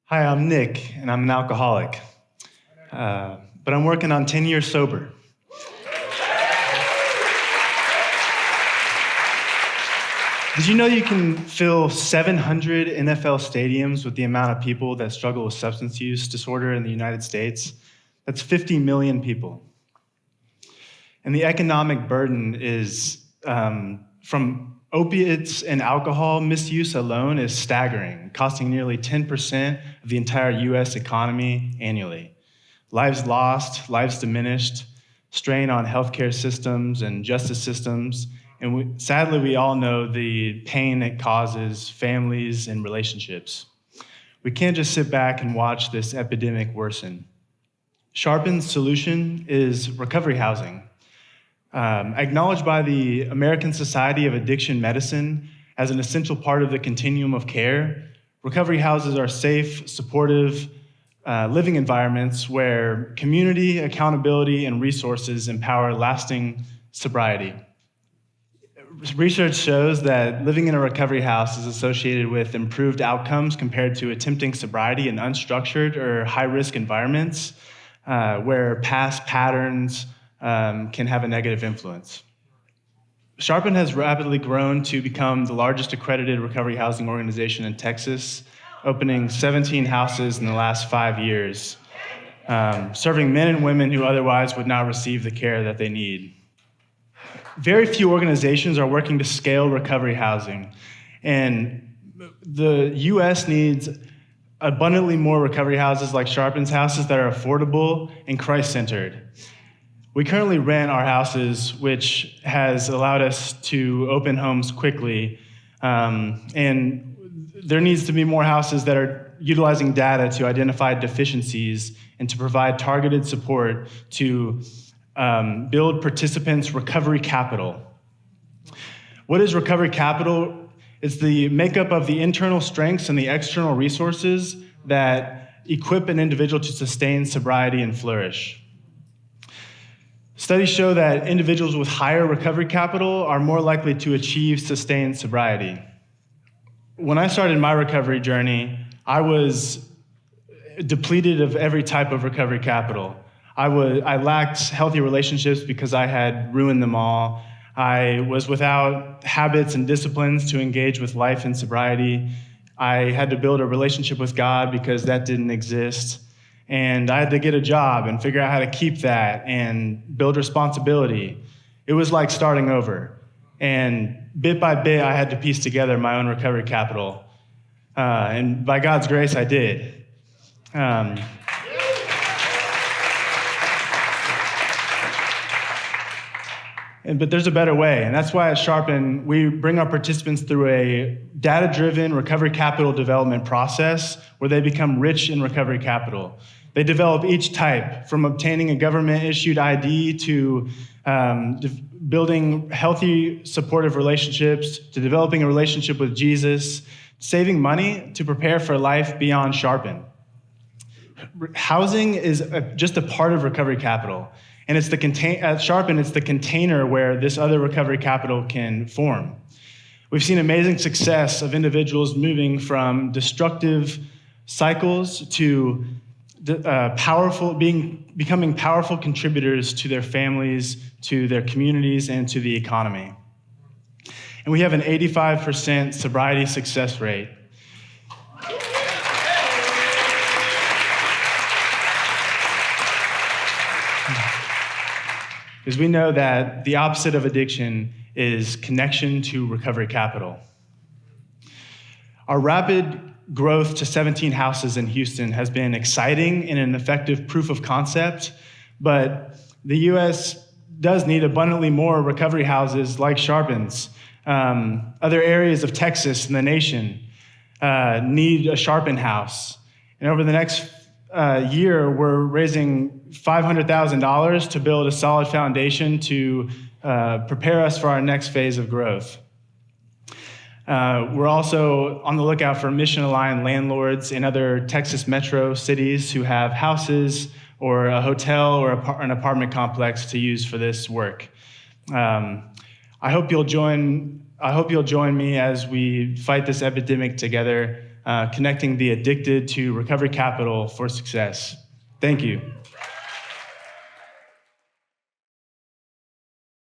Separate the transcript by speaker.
Speaker 1: Hi, I'm Nick, and I'm an alcoholic, but I'm working on 10 years sober. Did you know you can fill 700 NFL stadiums with the amount of people that struggle with substance use disorder in the United States? That's 50 million people. And the economic burden is from opiates and alcohol misuse alone is staggering, costing nearly 10% of the entire US economy annually. Lives lost, lives diminished, strain on healthcare systems and justice systems, and sadly we all know the pain it causes families and relationships. We can't just sit back and watch this epidemic worsen. Sharpen's solution is recovery housing. Acknowledged by the American Society of Addiction Medicine as an essential part of the continuum of care, recovery houses are safe, supportive, living environments where community, accountability, and resources empower lasting sobriety. Research shows that living in a recovery house is associated with improved outcomes compared to attempting sobriety in unstructured or high-risk environments where past patterns can have a negative influence. Sharpen has rapidly grown to become the largest accredited recovery housing organization in Texas, opening 17 houses in the last 5 years, serving men and women who otherwise would not receive the care that they need. Very few organizations are working to scale recovery housing, and the US needs abundantly more recovery houses like Sharpen's houses that are affordable and Christ-centered. We currently rent our houses, which has allowed us to open homes quickly, and there needs to be more houses that are utilizing data to identify deficiencies and to provide targeted support to build participants' recovery capital. What is recovery capital? It's the makeup of the internal strengths and the external resources that equip an individual to sustain sobriety and flourish. Studies show that individuals with higher recovery capital are more likely to achieve sustained sobriety. When I started my recovery journey, I was depleted of every type of recovery capital. I lacked healthy relationships because I had ruined them all. I was without habits and disciplines to engage with life in sobriety. I had to build a relationship with God because that didn't exist. And I had to get a job and figure out how to keep that and build responsibility. It was like starting over. And bit by bit, I had to piece together my own recovery capital. And by God's grace, I did. But there's a better way, and that's why at Sharpen, we bring our participants through a data-driven recovery capital development process where they become rich in recovery capital. They develop each type, from obtaining a government-issued ID to building healthy, supportive relationships, to developing a relationship with Jesus, saving money to prepare for life beyond Sharpen. Housing is just a part of recovery capital. And at Sharpen, it's the container where this other recovery capital can form. We've seen amazing success of individuals moving from destructive cycles to becoming powerful contributors to their families, to their communities, and to the economy. And we have an 85% sobriety success rate. Because we know that the opposite of addiction is connection to recovery capital. Our rapid growth to 17 houses in Houston has been exciting and an effective proof of concept, but the U.S. does need abundantly more recovery houses like Sharpen's. Other areas of Texas and the nation need a Sharpen house. And over the next year, we're raising $500,000 to build a solid foundation to prepare us for our next phase of growth. We're also on the lookout for mission-aligned landlords in other Texas metro cities who have houses or a hotel or an apartment complex to use for this work. I hope you'll join me as we fight this epidemic together. connecting the addicted to recovery capital for success. Thank you.